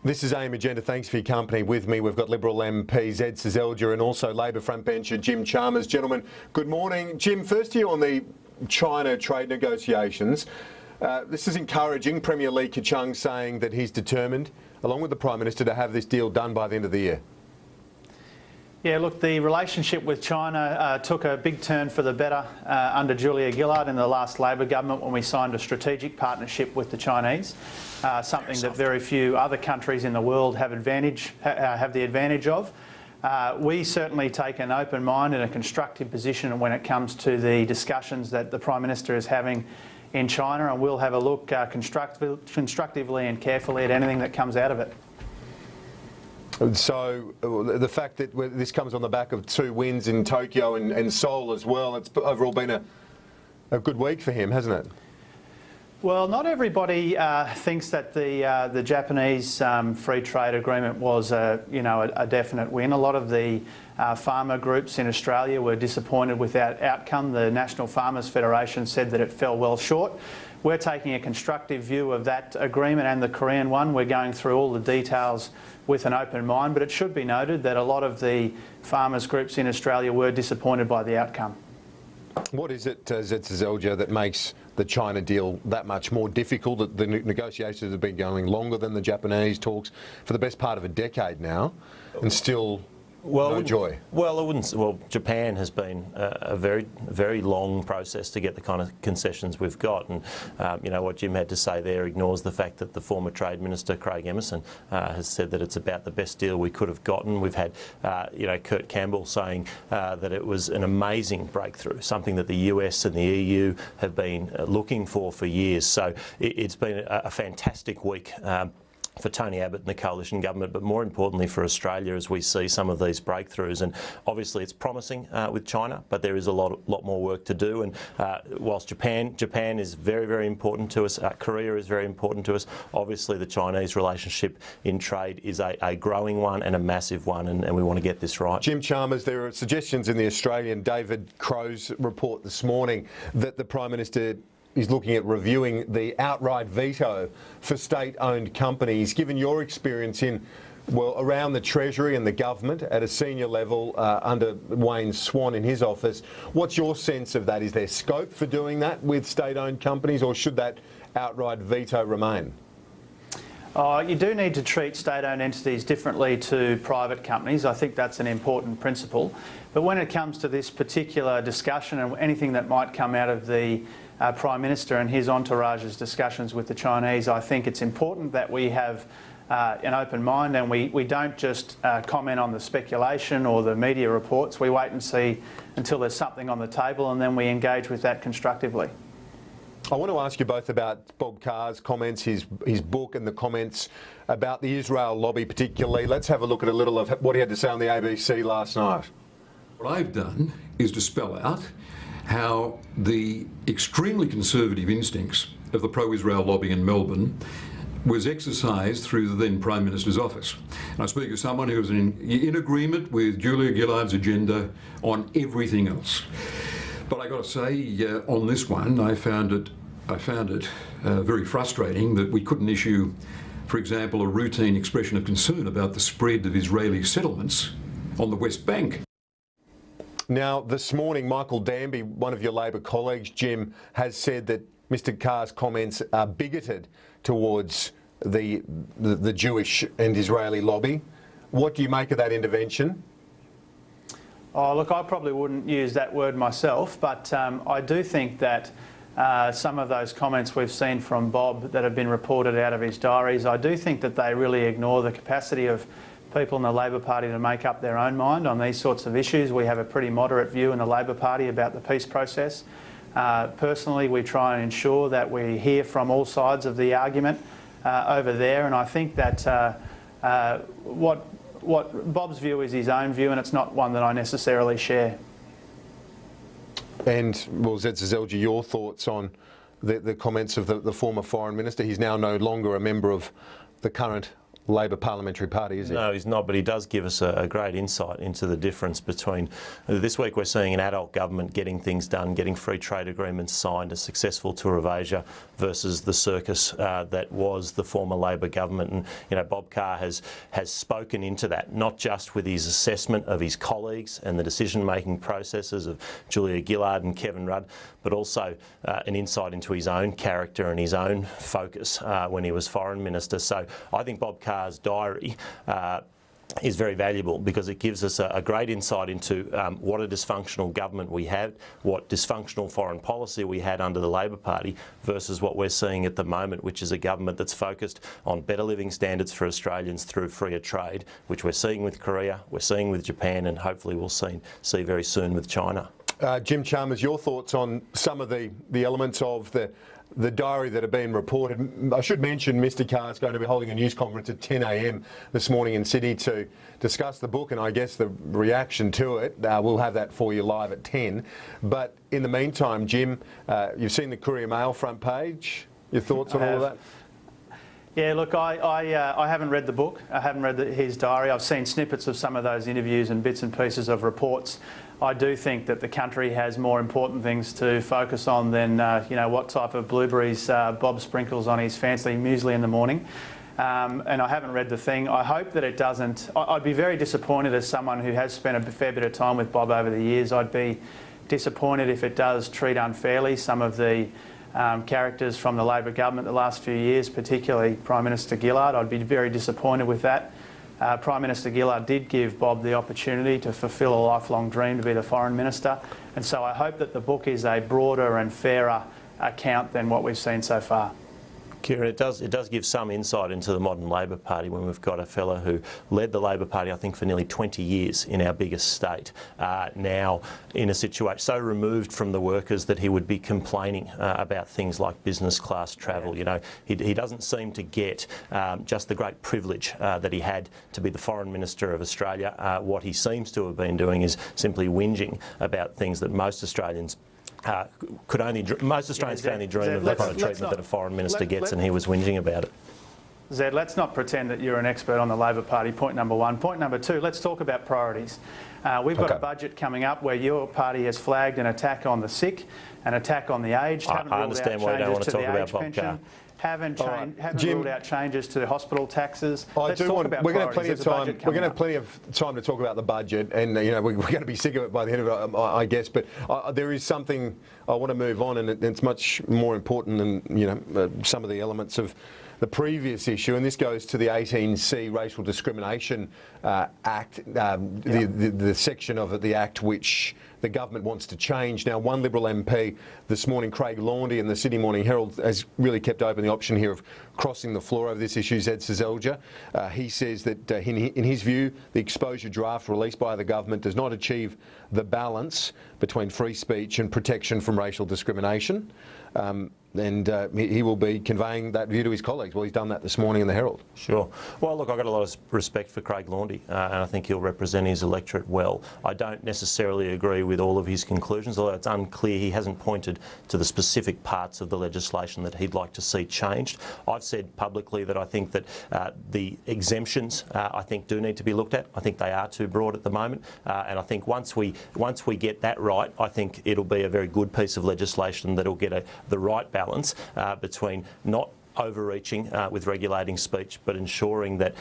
This is Agenda. Thanks for your company. With me, we've got Liberal MP Zed Seselja and also Labor frontbencher Jim Chalmers. Gentlemen, good morning. Jim, first to you on the China trade negotiations. This is encouraging. Premier Li Keqiang saying that he's determined, along with the Prime Minister, to have this deal done by the end of the year. Yeah, look, the relationship with China took a big turn for the better under Julia Gillard in the last Labor government when we signed a strategic partnership with the Chinese, something that very few other countries in the world have the advantage of. We certainly take an open mind and a constructive position when it comes to the discussions that the Prime Minister is having in China, and we'll have a look constructively and carefully at anything that comes out of it. So the fact that this comes on the back of 2 wins in Tokyo and Seoul as well, it's overall been a good week for him, hasn't it? Well, not everybody thinks that the Japanese free trade agreement was a definite win. A lot of the farmer groups in Australia were disappointed with that outcome. The National Farmers Federation said that it fell well short. We're taking a constructive view of that agreement and the Korean one. We're going through all the details with an open mind, but it should be noted that a lot of the farmers groups in Australia were disappointed by the outcome. What is it, Zed Seselja, that makes the China deal that much more difficult? The negotiations have been going longer than the Japanese talks for the best part of a decade now, and still no joy. Well, Japan has been a very long process to get the kind of concessions we've got, and what Jim had to say there ignores the fact that the former Trade Minister Craig Emerson has said that it's about the best deal we could have gotten. We've had Kurt Campbell saying that it was an amazing breakthrough, something that the US and the EU have been looking for years. So it's been a fantastic week for Tony Abbott and the coalition government, but more importantly for Australia as we see some of these breakthroughs. And obviously it's promising with China, but there is a lot more work to do. And whilst Japan is very important to us, Korea is very important to us, obviously the Chinese relationship in trade is a growing one and a massive one, and we want to get this right. Jim Chalmers, there are suggestions in the Australian David Crow's report this morning that the Prime Minister is looking at reviewing the outright veto for state-owned companies. Given your experience around the Treasury and the government at a senior level under Wayne Swan in his office, what's your sense of that? Is there scope for doing that with state-owned companies, or should that outright veto remain? You do need to treat state-owned entities differently to private companies. I think that's an important principle. But when it comes to this particular discussion and anything that might come out of the Prime Minister and his entourage's discussions with the Chinese, I think it's important that we have an open mind and we don't just comment on the speculation or the media reports. We wait and see until there's something on the table, and then we engage with that constructively. I want to ask you both about Bob Carr's comments, his book, and the comments about the Israel lobby particularly. Let's have a look at a little of what he had to say on the ABC last night. What I've done is to spell out how the extremely conservative instincts of the pro-Israel lobby in Melbourne was exercised through the then Prime Minister's office. And I speak as someone who was in agreement with Julia Gillard's agenda on everything else. But I got to say, on this one, I found it very frustrating that we couldn't issue, for example, a routine expression of concern about the spread of Israeli settlements on the West Bank. Now, this morning, Michael Danby, one of your Labor colleagues, Jim, has said that Mr Carr's comments are bigoted towards the Jewish and Israeli lobby. What do you make of that intervention? Oh, look, I probably wouldn't use that word myself, but I do think that some of those comments we've seen from Bob that have been reported out of his diaries, I do think that they really ignore the capacity of people in the Labor Party to make up their own mind on these sorts of issues. We have a pretty moderate view in the Labor Party about the peace process. Personally, we try and ensure that we hear from all sides of the argument over there, and I think that what Bob's view is his own view, and it's not one that I necessarily share. And, well, Zed Seselja, your thoughts on the comments of the former Foreign Minister? He's now no longer a member of the current Labor Parliamentary Party, is he? No, he's not, but he does give us a great insight into the difference between... This week we're seeing an adult government getting things done, getting free trade agreements signed, a successful tour of Asia, versus the circus that was the former Labor government. And, you know, Bob Carr has spoken into that, not just with his assessment of his colleagues and the decision-making processes of Julia Gillard and Kevin Rudd, but also an insight into his own character and his own focus when he was Foreign Minister. So I think Bob Carr's diary is very valuable because it gives us a great insight into what a dysfunctional government we had, what dysfunctional foreign policy we had under the Labor Party versus what we're seeing at the moment, which is a government that's focused on better living standards for Australians through freer trade, which we're seeing with Korea, we're seeing with Japan, and hopefully we'll see very soon with China. Jim Chalmers, your thoughts on some of the elements of the diary that have been reported. I should mention Mr Carr is going to be holding a news conference at 10 a.m. this morning in Sydney to discuss the book and I guess the reaction to it. We'll have that for you live at 10. But in the meantime, Jim, you've seen the Courier Mail front page. Your thoughts on all of that? Yeah, look, I haven't read the book. I haven't read his diary. I've seen snippets of some of those interviews and bits and pieces of reports. I do think that the country has more important things to focus on than, you know, what type of blueberries Bob sprinkles on his fancy muesli in the morning. And I haven't read the thing. I hope that it doesn't. I'd be very disappointed as someone who has spent a fair bit of time with Bob over the years. I'd be disappointed if it does treat unfairly some of the characters from the Labor government the last few years, particularly Prime Minister Gillard. I'd be very disappointed with that. Prime Minister Gillard did give Bob the opportunity to fulfil a lifelong dream to be the Foreign Minister, and so I hope that the book is a broader and fairer account than what we've seen so far. Kieran, it does give some insight into the modern Labor Party when we've got a fellow who led the Labor Party, I think, for nearly 20 years in our biggest state, now in a situation so removed from the workers that he would be complaining about things like business class travel. You know, he doesn't seem to get just the great privilege that he had to be the Foreign Minister of Australia. What he seems to have been doing is simply whinging about things that most Australians most Australians can only dream of the kind of treatment that a Foreign Minister gets, and he was whinging about it. Zed, let's not pretend that you're an expert on the Labor Party, point number one. Point number two, let's talk about priorities. We've got a budget coming up where your party has flagged an attack on the sick, an attack on the aged. I understand why you don't want to talk about Bob Carr. Haven't ruled out changes to hospital taxes. We're going to have plenty of time. We're going to have plenty of time to talk about the budget, and you know we're going to be sick of it by the end of it, I guess. But there is something I want to move on, and it's much more important than some of the elements of the previous issue, and this goes to the 18C Racial Discrimination Act, the section of the Act which the government wants to change. Now, one Liberal MP this morning, Craig Laundy, in the Sydney Morning Herald, has really kept open the option here of crossing the floor over this issue, Zed Seselja. He says that, in his view, the exposure draft released by the government does not achieve the balance between free speech and protection from racial discrimination. And he will be conveying that view to his colleagues. Well, he's done that this morning in the Herald. Sure. Well, look, I've got a lot of respect for Craig Laundy, and I think he'll represent his electorate well. I don't necessarily agree with all of his conclusions, although it's unclear. He hasn't pointed to the specific parts of the legislation that he'd like to see changed. I've said publicly that I think that the exemptions, I think, do need to be looked at. I think they are too broad at the moment, and I think once we get that right, I think it'll be a very good piece of legislation that'll get the right balance between not overreaching with regulating speech, but ensuring that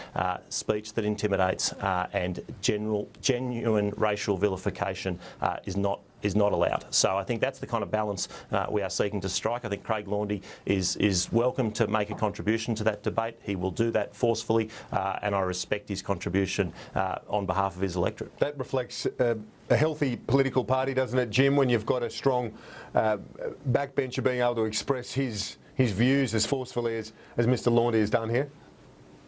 speech that intimidates and genuine racial vilification is not allowed. So I think that's the kind of balance we are seeking to strike. I think Craig Laundy is welcome to make a contribution to that debate. He will do that forcefully, and I respect his contribution on behalf of his electorate. That reflects a healthy political party, doesn't it, Jim, when you've got a strong backbencher being able to express his views as forcefully as Mr Laundy has done here?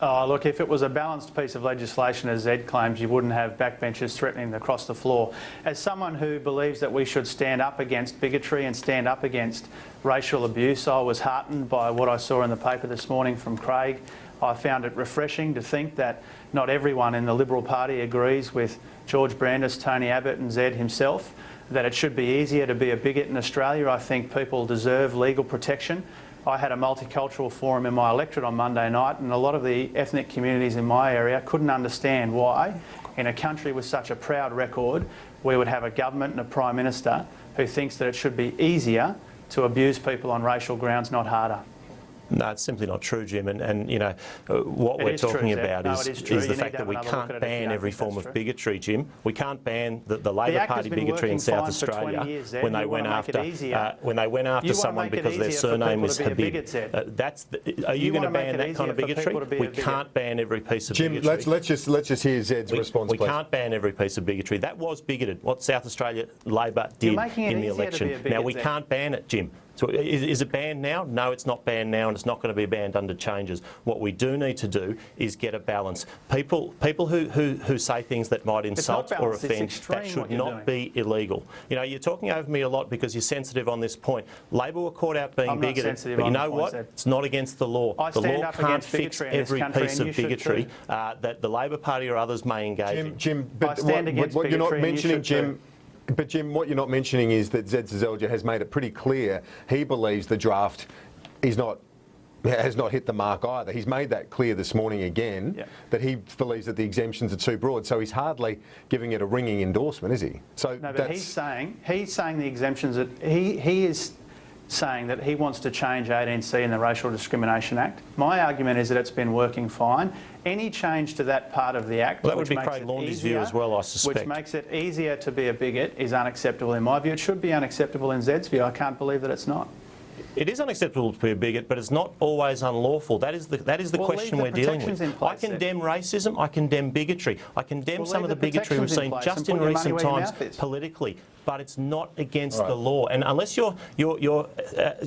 Look, if it was a balanced piece of legislation, as Zed claims, you wouldn't have backbenchers threatening to cross the floor. As someone who believes that we should stand up against bigotry and stand up against racial abuse, I was heartened by what I saw in the paper this morning from Craig. I found it refreshing to think that not everyone in the Liberal Party agrees with George Brandis, Tony Abbott and Zed himself, that it should be easier to be a bigot in Australia. I think people deserve legal protection. I had a multicultural forum in my electorate on Monday night, and a lot of the ethnic communities in my area couldn't understand why, in a country with such a proud record, we would have a government and a Prime Minister who thinks that it should be easier to abuse people on racial grounds, not harder. No, it's simply not true, Jim. And you know, what we're talking about is the fact that we can't ban every form of bigotry, Jim. We can't ban the Labor Party bigotry in South Australia when they went after someone because their surname is Habib. Are you going to ban that kind of bigotry? We can't ban every piece of bigotry. Jim, let's just hear Zed's response, please. We can't ban every piece of bigotry. That was bigoted, what South Australia Labor did in the election. Now, we can't ban it, Jim. So is it banned now? No, it's not banned now, and it's not going to be banned under changes. What we do need to do is get a balance. People who say things that might insult or offend, that should not be illegal. You know, you're talking over me a lot because you're sensitive on this point. Labor were caught out being bigoted, but you know what? It's not against the law. The law can't fix every piece of bigotry that the Labor Party or others may engage in. Jim, but what you're not mentioning, Jim. But Jim, what you're not mentioning is that Zed Seselja has made it pretty clear he believes the draft has not hit the mark either. He's made that clear this morning again, that he believes that the exemptions are too broad. So he's hardly giving it a ringing endorsement, is he? So no, but he's saying the exemptions that he is saying that he wants to change 18C in the Racial Discrimination Act. My argument is that it's been working fine. Any change to that part of the Act, well, that would be Craig Laundy's view as well, I suspect. Which makes it easier to be a bigot is unacceptable in my view. It should be unacceptable in Zed's view. I can't believe that it's not. It is unacceptable to be a bigot, but it's not always unlawful. That is the question we're dealing with. I condemn racism. I condemn bigotry. I condemn some of the bigotry we've seen just in recent times politically. But it's not against the law. And unless you're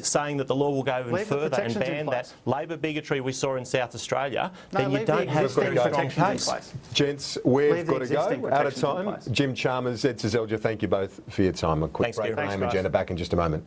saying that the law will go even further and ban that Labor bigotry we saw in South Australia, then you don't have a very strong case. Gents, we've got to go. Out of time. Jim Chalmers, Zed Seselja, thank you both for your time. A quick break on Agenda. Back in just a moment.